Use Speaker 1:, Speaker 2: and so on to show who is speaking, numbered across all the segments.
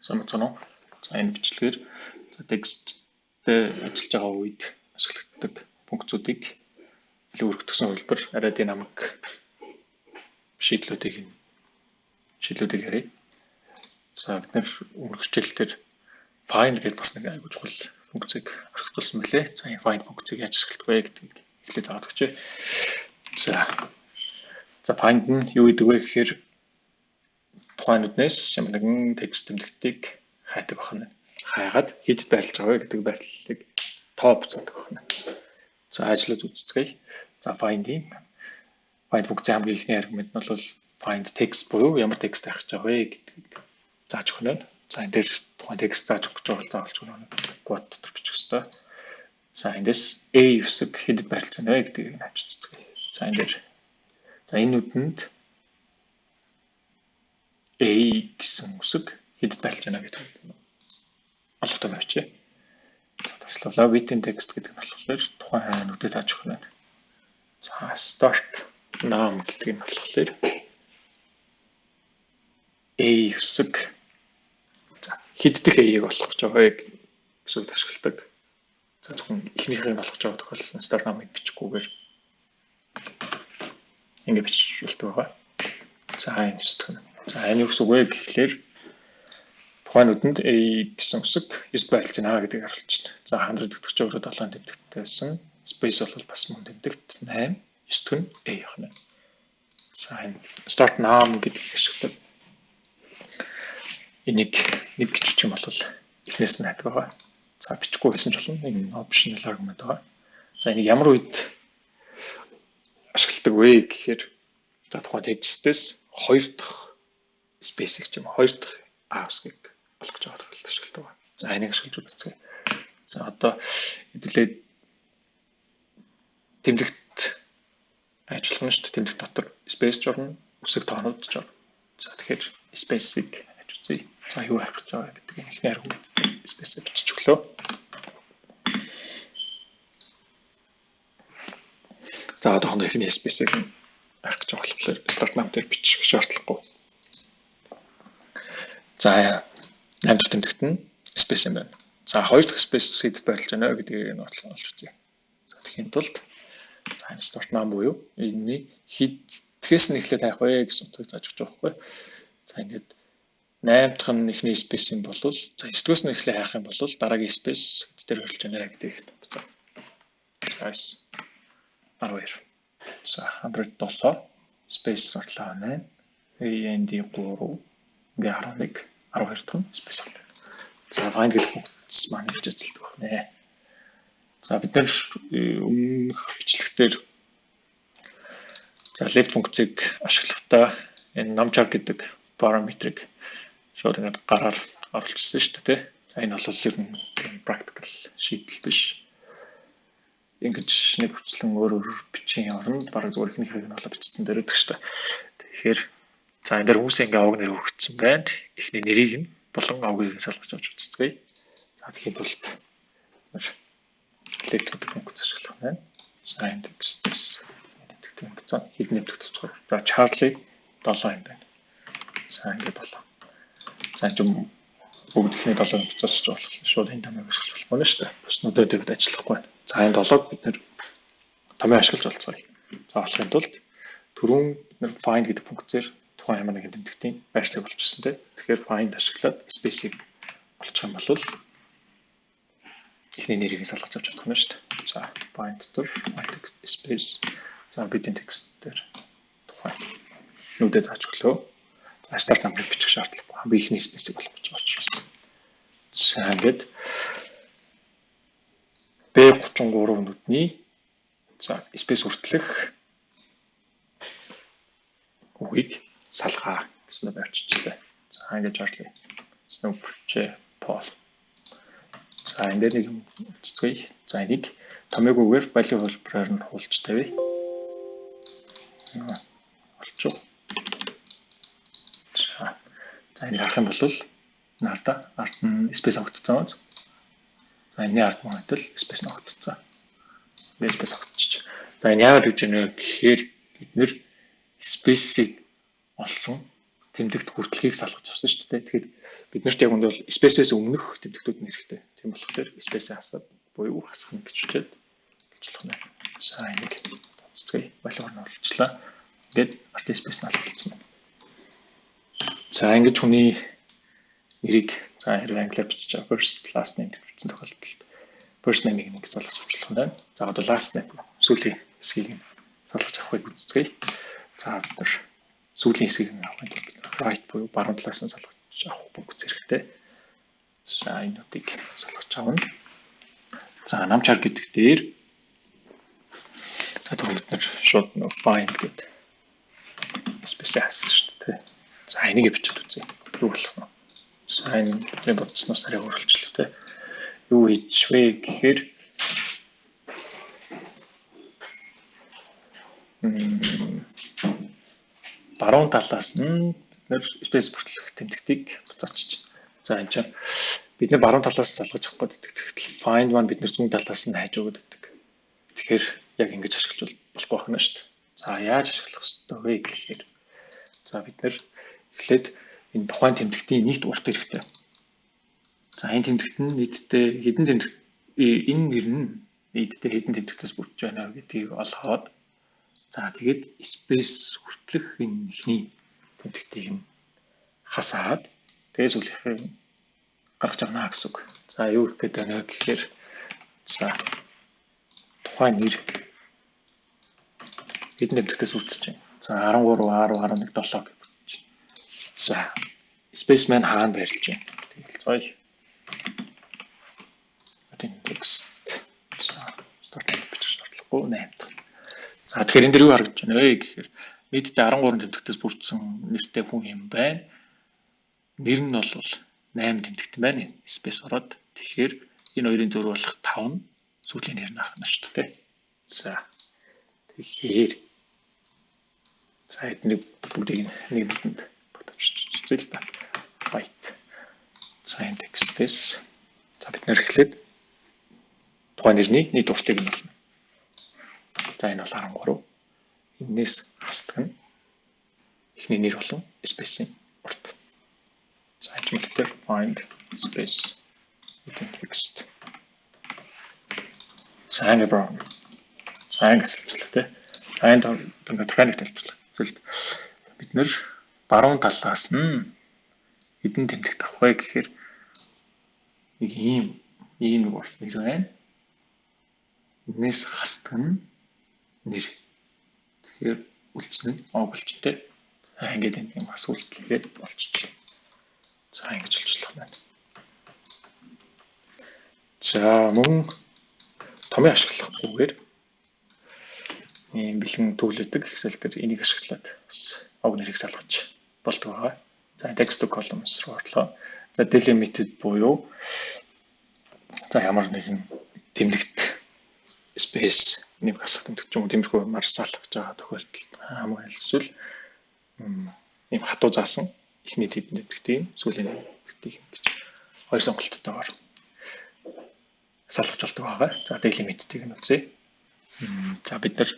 Speaker 1: Сонирхолтой. За энэ бичлэгээр тексттэй ажиллаж байгаа үед ашигладаг функцүүдийг илүү өргөтгсөн хэлбэр арай динамик шийдлүүдийг ярив. За бид нэр өнгөрөх хичээлээр find гэдэг бас нэг айгуу чухал функцийг орхитуулсан мөлий. За энэ find функцийг яаж ашигладаг вэ гэдгийг эхлээд аваад өгчээ. За find нь юу гэдэг вэ гэхээр тухайн нүднээс ямар нэгэн текст тэмдэгтийг хайдаг байна. Хайгаад хэд байрлаж байгаа вэ гэдэг байрлалыг тоо буцаадаг байна. За ажлууд үзцгээе. За find функцийн хамгийн ихний аргумент нь бол find text буюу ямар текст хайж байгаа вэ гэдгийг зааж өгнө. За энэ дээр тухайн текст зааж өгөх гэж байгаа заавалч өгнө. Quote дотор бичих ёстой. За эндээс A үсэг хэд байрлаж байна вэ гэдгийг авч үзцгээе. За энэ дээр энэ нүдэнд A гэсэн үсэг хэд байрлаж байна гэдэг олготой байвчээ. За таслалаа within text гэдэг нь болохоор тухайн нүдээ зааж өгнө. За start now гэдэг нь болохоор A үсэг за хэд дэх A-ийг олох гэж байгаа вэ гэсэн үг ашигладаг. За зөвхөн эхнийхийг олох гэж байгаа тохиолдолд start now-ыг бичихгүйгээр ингэ бичих болдог байгаа. За энэ үсэг. За энэ үсэг вэ гэхлээр тухайн нүдэнд A гэсэн үсэг 9 байрлаж байна гэдгийг харуулж байна. За 100 дэгтгч өөрөө 7 тэмдэгттэйсэн. Space бол бас мөн тэмдэгт 8, 9 нь A явах нь. За энэ start now гэдэг ашигладаг. Энийг нэг гэж юм бол эхнээс нь хайдаг байгаа. За бичихгүй гэсэн ч болно. Энэ optional argument байгаа. За энийг ямар үед ашигладаг вэ гэхээр за тухайн текстээс 2 дахь space гэж юм 2 дахь A үсгийг олох гэж байгаа тохиолдолд ашигладаг байна. За энийг ашиглаж үзье. За одоо хэдүүлээ тэмдэгт ажиллах нь шүү дээ. Тэмдэгт дотор space жорно, үсэг тоонууд жорно. За тэгэхээр space-ийг хайж үзье. За юу хайх гэж байгаа гэдэг нь ихний аргумент space-ийг бичиж өглөө. За одоохондоо ихний space-ийг хайх гэж байгаа болохоор start now дээр бичих шаардлагагүй. За 8 дахь тэмдэгт нь space юм байна. За 2 дахь space хэд байрлаж байна гэдгийг нь олж үзье. За тэгэхийн тулд за энэ start now буюу энэний хэдээс нь эхлээд хайх вэ гэсэн утгыг зааж өгч байгаа байхгүй. За ингээд 8 дахь нь ихний space юм бол за 9-өөс нь эхлээд хайх юм бол дараагийн space хэд дээр байрлаж байна гэдгийг буцаа. За 12. За 107 space орлоо 8 and 3 ингээ 11 12 дахь нь space орлоо. За find гэдэг функц маань хийж ажилладаг байна. За бид нар өмнөх бичлэгтэр за left функцийг ашиглахдаа энэ numchar гэдэг параметрийг шууд ингээд гараар оруулчихсан шүү дээ. За энэ бол ер нь practical шийдэл биш. Ингэж нэг хүчлэн өөр бичгийн оронд бараг зүгээр ихнийхийг нь болоо бичсэн дээрээ шүү дээ. Тэгэхээр за энэ дээр хүмүүсийн ингээ овг нэр өгсөн байна. Эхний нэрийг нь болон овгийг салгаж авч үзцгээе. За тэгэхээр бол left гэдэг функц ашиглах байна. За энэ текстээс хэд нэмэгдэж байгаа. За Charlie 7 юм байна. За ингээд болоо. За юм бүгд ихний 7 функцаас ч болох шууд энэ томьёог ашиглаж болно шүү дээ. Бүснүүдэд дэвд ажиллахгүй байна. За энэ 7-г бид нэр томьёо ашиглаж болцгоё. За болохын тулд түрүүн бид нэр find гэдэг функцээр тухайн ямар нэгэн тэмдэгтийн байршлыг олчихсон тийм. Тэгэхээр find ашиглаад space-ийг олчих юм бол эхний нэрийг салгаж авч чадах нь шүү дээ. За find дотор text space за бидний текст дээр тухайн нүдээ зааж өглөө. За start number бичих шаардлагагүй. Би ихний space-ийг олох гэж байна учраас. За ингээд B33 нүдний за space хүртэлх үгийг салгаа гэсэн үг авчижлаа. За ингээд Charlie Snoop J Paul. За энэ дээр нэг үзцгээе. За энийг томьёогүйгээр value хэлбэрээр нь хуулж тавья. Олчоо. За энийг харах юм бол нарда ард нь space огтцсон. За энэ ард нь хөтөл space огтцсон. Space огтчих. За энэ яагаад гэж нэ гэхээр бид нэр space-ийг олсон тэмдэгт хүртэлхийг салгаж авсан шүү дээ. Тэгэхээр бид нарт яг үндэ бол space-с өмнөх тэмдэгтүүд нь хэрэгтэй. Тийм болохоор space-ийг хасаад буюу хасах нь гэж үчээд болчихлоо нэ. За энийг тооцгоё. Балуугаар нь олчлаа. Ингээд artist space нь алгалцсан байна. За ингэж хүний нэрийг за хэрэг англиар бичиж байгаа first last name гэж бичсэн тохиолдолд first name-ийг нэг салгаж авчлах юм байна. За одоо last name сүүлийн хэсгийг салгаж авахыг үзцгээе. За бид нар сүүлийн хэсгийг авахын тулд right буюу баруун талаас нь салгаж авах функц хэрэгтэй. За энүүдийг салгаж авна. За намчаар гэдэг дээр за бид нар шууд find гэдэг space хаасан шүү дээ. За энийг бичиж үзье. Юу болох вэ? За энэ бодсноос арай өөрчлөлт те. Юу хийчихвэ гэхээр баруун талаас нь space бүртлэх тэмдэгтийг буцаачиж. За энэ чинь бид нэр баруун талаас залгаж авах гэдэг. Тэгтэл find маань бид нэр зүүн талаас нь хайж өгöd гэдэг. Тэгэхээр яг ингэж ашиглаж болохгүй байна шүү дээ. За яаж ашиглах ёстой вэ гэхээр за бид нэр эхлээд энэ тухайн тэмдэгтийн нийт урт хэрэгтэй. За энэ тэмдэгт нь нийтдээ хэдэн тэмдэгт энэ нэр нь нийтдээ хэдэн тэмдэгтээс бүрдэж байна гэдгийг олоход за тэгээд space хүртэлх энэ ихний тэмдэгтийг нь хасаад тэгээд сүүлийнхээ гаргаж авна гэсэн үг. За юу гэх гээд байна гэхээр за тухайн нэр хэдэн тэмдэгтээс бүрдэж байна. За 13, 10, 11, 7 гэж бүрдэж байна. За space man хаана байрлаж байна? Тэгэлцгээе. Текст. За start бичиж шаардлагагүй 8 дахь. За тэгэхээр энэ дэр юу харагдаж байна вэ гэхээр нийтдээ 13 тэмдэгтээс бүрдсэн нэртэй хүн юм байна. Нэр нь бол 8 тэмдэгт байна. Space ороод тэгэхээр энэ хоёрын зөрүү болох 5 нь сүүлийн нэр нь ахна шүү дээ. За тэгэхээр за эднийг бүгдийг нэг бүтэнд бодож үзье л да. Right. За энэ текстээс за бид нэр эхлээд тухайн нэрний нийт уртыг нь болно. За энэ бол 13. Эннээс хасдаг нь эхний нэр болон space-ийн урт. За ажиглалаар find space within text. За ингэ brown. За ингэ асуулчлаа те. За энэ дахиад нэг тайлбарлах. Зөвлөлт бид нэр баруун талаас нь хэдэн тэмдэгт авах вэ гэхээр нэг ийм урт нэр байна. Энээс хасдаг нь нэр. Тэгэхээр үлдсэн нь ог болж тэ. Ингээд юм асуулт хийгээд болчих. За ингэж болчихлоо байна. За мөн томьёо ашиглахгүйгээр ийм бэлэн төвлөдөг Excel дээр энийг ашиглаад бас ог нэрийг салгаж болдог байгаа. За text to columns руу орлоо. За delimited буюу за ямар нэгэн тэмдэгт space нэг хасах тэмдэгт юм тэмдэггүй мар салгаж байгаа тохиолдолд хамгийн эсвэл ийм хатуу заасан эхний тэмдэгтийн сүүлийн тэмдэгтийг ингэж хоёр сонголттойгоор салгаж болдог байгаа. За delimited-ийг нь үзье. За бид нар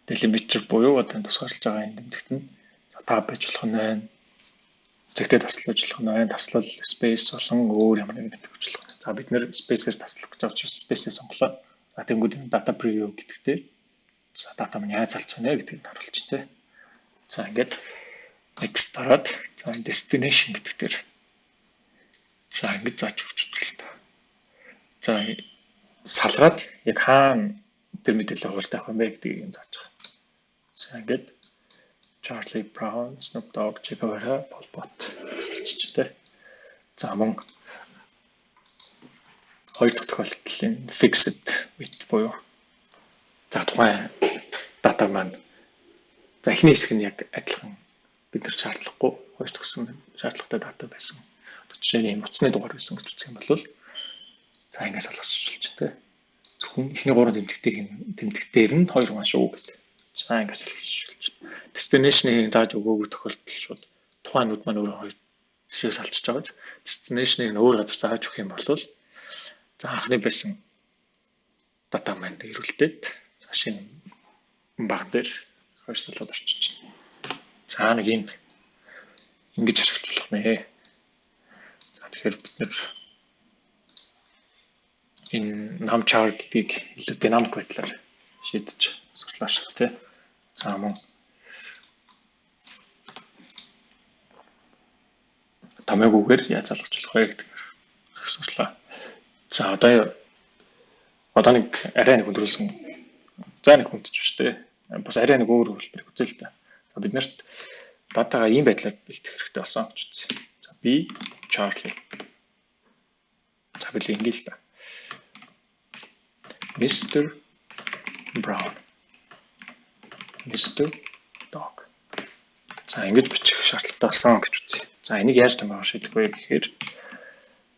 Speaker 1: delimiter буюу одоо тусгаарлаж байгаа энэ тэмдэгт нь за tab байж болох нь байна. Зэгтээ таслаж болох нь байна. Таслал space болон өөр ямар нэгэн тэмдэгт болох нь. За бид нэр space-ээр таслах гэж авч space-ийг сонголоо. За тэнгууд data preview гэдэгтэй за дата маань яаж залж байна гэдгийг харуулж байна. За ингээд next дараад за destination гэдэгтэр за ингэж зааж өгч үзлээ та. За салгаад яг хаана тэр мэдээлэл хурд авах юм бэ гэдгийг зааж байгаа. За ингээд Charlie Brown, Snoop Dogg, Che Guevara, Pol Pot гэсэн тэ. За мөн хоёр дахь тохиолдолын fixed width буюу за тухайн дата маань за эхний хэсэг нь яг адилхан бид нар шаардлагагүй хоёр дахь хэсэг нь шаардлагатай дата байсан. Жишээ нь утасны дугаар байсан гэж үзэх юм бол за ингээс салгаж болж тэ. Зөвхөн эхний 3 тэмдэгтээр нь 2 маань шүү гэдэг. За ингээс салгаж. Destination-ийг зааж өгөөгүй тохиолдол шууд тухайн нүд маань өөрөө хоёр жишээ салчиж байгаа. Destination-ийг өөр газар зааж өгөх юм бол за анхны байсан дата маань ирүүлдээд шинэ баг дээр хоёр салаад орчиж байна. За нэг ингэж ашиглаж болох нэ. За тэгэхээр бид нэр энэ нам char гэдгийг илүү динамик байдлаар шийдэж сурлаа шиг тий. За мөн томьёогүйгээр яаж залгаж болох вэ гэдгээр сурлаа. За одоо нэг арай нэг өндрүүлсэн. За нэг хүндэж биш тий. Бас арай нэг өөр хөлбөрийг үзээ л да. За бид нарт датагаа ийм байдлаар бэлтгэх хэрэгтэй болсон гэж үзье. За би Charlie. За би ингээл да. Mr. Brown. Mr. Dog. За ингэж бичих шаардлагатай болсон гэж үзье. За энийг яаж томьёогоор шийдэх вэ гэхээр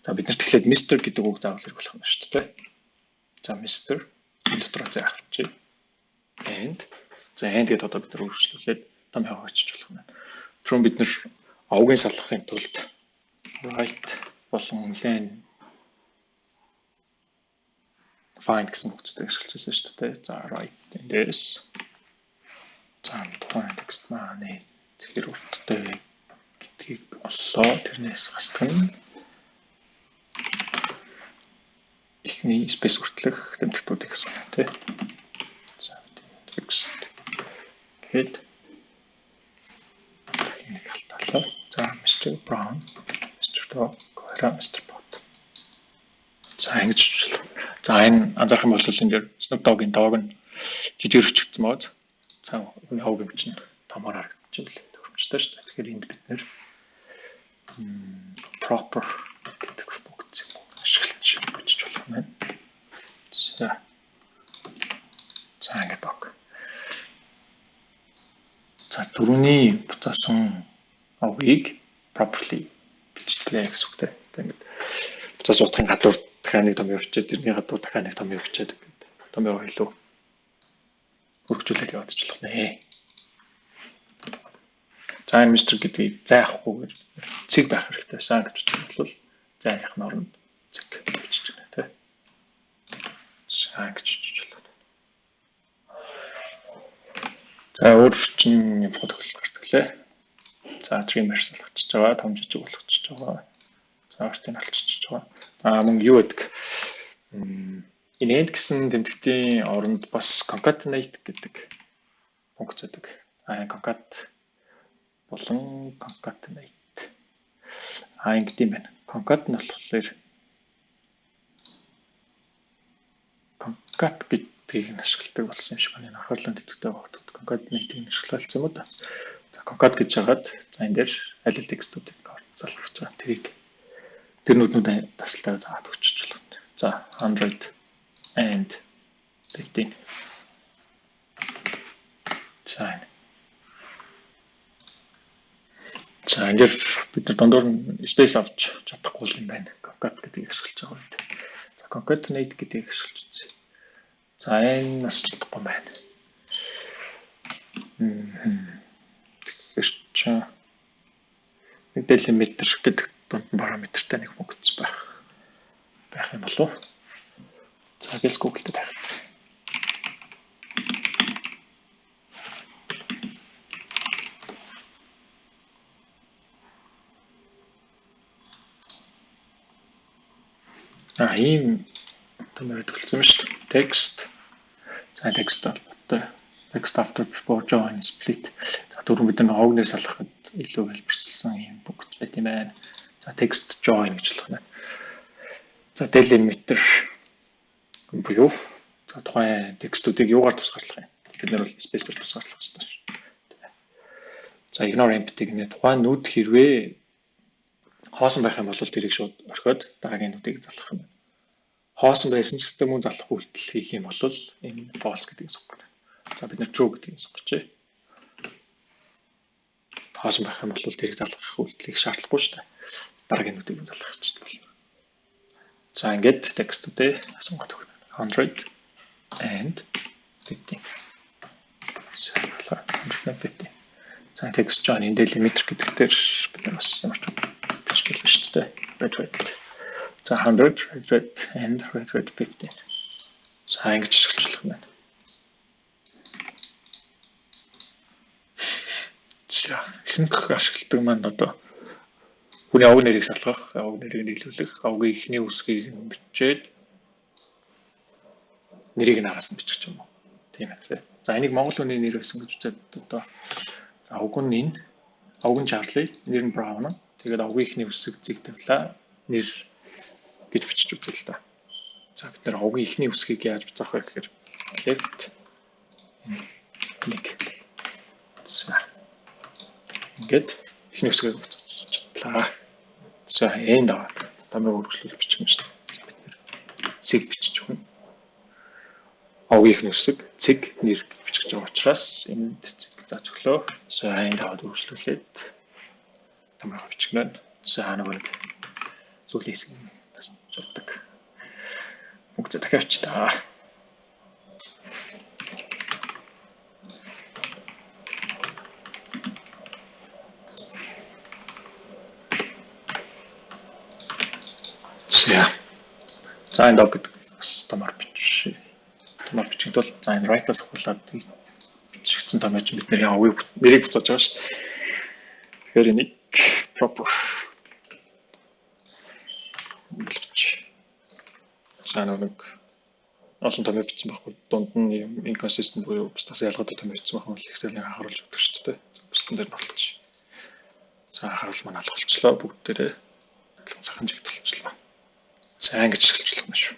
Speaker 1: за бид нарт эхлээд Mr гэдэг үг заавал хэрэглэх юм шүү дээ. За Mr дотор заах чи. And гэдэг одоо бид өөрчлүүлээд томьёогоор очиж болох юм. Түрүүн бид нэр овгийн салгахын тулд right болон len find гэсэн хөгжөлтэй ашиглаж байсан шүү дээ. За right эндээс за тухайн текст маань тэгэхээр урттай гэдгийг оллоо. Тэрнээс хасдаг нь ихний space хүртэлх тэмдэгтүүдийг хасгана тий. За текст гэхэд энийг халтаалаа. За Mr. Brown, Mr. Dog, Mr. Pot. За ингэж ажиллах. За энэ анзаарах юм бол энэ дээр Snoop Dogg-ийн dog нь жижиг өрчигдсөн мод. За хүний хог юм чинь томоор харагдчихвал тохиромжтой шүү дээ. Тэгэхээр энд бид нэр proper гэдэг функцийг ашиглаж бичиж болох юм байна. За ингэ dog. За дөрөвний буцаасан овгийг properly бичлээ гэсэн үг дээ. Ингээд буцаас утгын гадуур дахиад нэг томьёо өчөөд тэрний гадуур дахиад нэг томьёо өчөөд томьёо илүү хөргөжүүлээд явуулж болох нэ. За энэ Mr гэдгийг заахгүйгээр цэг байх хэрэгтэй байсан гэж бодвол зайхны оронд цэг бичиж байна тий. Сайн гэж бодвол. За өөр чинь юм тохиолдол гардаг лээ. За trimmer салгачиж байгаа, том жижиг болгочихж байгаа. За өөртөө алччихж байгаа. Мөн юу гэдэг энэ end гэсэн тэмдэгтийн оронд бас concatenate гэдэг функц байдаг. Concat болон concatenate. Ингэ тийм байна. Concat нь болохоор concat гэдгийг ашигладаг болсон юм шиг байна. Анхаарлын тэтгтэй багтууд concatenate-ийг ашиглалцсан юм уу да. За concat гэж хагаад за энэ дээр аль аль текстүүдийг залгах гэж байгаа. Тэр нүднүүд тасалтай заагаад өгч болно. За 100 and 15. За энэ бид нар дондор space авч чадахгүй юм байна. Concat гэдгийг ашиглаж байгаа үед. За concatenate гэдгийг ашиглаж үзье. За энэ бас чадахгүй байна. Тэгэхээр мэдээлэлтэй гэдэг дунд параметртай нэг функц байх юм болов. За гэлс Google-д тавих. Ийм томьёо төлсөн шүү дээ. Text. За text after before join split. За түрүүн бид нэг хогныг салгахад илүү хэлбэрчилсэн юм бүгд байт юм байна. За text join гэж болох байна. За delimiter буюу за тухайн текстүүдийг юугаар тусгаарлах юм. Бид нэр бол space-ээр тусгаарлах хэрэгтэй шүү. За ignore empty гэнэ тухайн нүд хэрвээ хоосон байх юм бол тэрийг шууд орхиод дараагийн нүдийг залгах юм. Хоосон байсан ч гэсэн мөн залгах үйлдэл хийх юм бол энэ false гэдгийг сонгоно. За бид нэр true гэдгийг сонгочихъя. Хоосон байх юм бол тэрийг залгах үйлдэлийг шаардлагагүй шүү дээ. Дараагийн нүдийг залгах гэж болно. За ингээд текстүүдээ сонгоод өгнө. 100 and 15. За 150. За text join энэ delimiter гэдэг дээр бид нар бас ямар ч бичгэлээ шүү дээ. Red. За 100 red and red 15. За ингэж ашиглах юм байна. За ихэнх ашигладаг маань одоо Хүний овог нэрийг салгах, овог нэрийг нийлүүлэх, овгийн эхний үсгийг бичээд нэрийг нь араас нь бичих юм уу. Тийм ээ. За энийг монгол хүний нэр байсан гэж үзээд одоо за овог нь энэ, овог нь Чарли, нэр нь Браун. Тэгээд овгийн эхний үсэг зэг тавилаа нэр гэж бичиж үзье л да. За бид нэр овгийн эхний үсгийг яаж бицаах вэ гэхээр left 1. За. Ингээд эхний үсгийг буцаачлаа. За энд аваад тамиг үргэлжлүүлж бичих юм шүү дээ. Бид нэр цэг бичиж өгнө. Овгийн эхний үсэг цэг нэр бичих гэж байгаа учраас энд цэг зааж өглөө. За энд аваад үргэлжлүүлээд тамиг бичгэнэ. За нөгөө нэг зүйлийн хэсэг бас жуулдаг. Бүгд дахиад авчтаа. За энэ дог гэдэг бас томор бичиж. Томор бичих тул за энэ right-аас хуулаад бичигдсэн томьёо чинь бидний овыг нэрийг буцааж байгаа шүү дээ. Тэгэхээр энийг proper за нэг олон томьёо бичсэн байхгүй дунд нь юм inconsistent буюу бусдаас ялгаатай томьёо бичсэн байх нь Excel-ийг харуулж өгдөг шүү дээ. Бусдын дээр болчих. За харуул маань алга болчлоо. Бүгд дээрээ адилхан цахан жигт болчлоо. За ингэж шилжүүлэх юм шүү.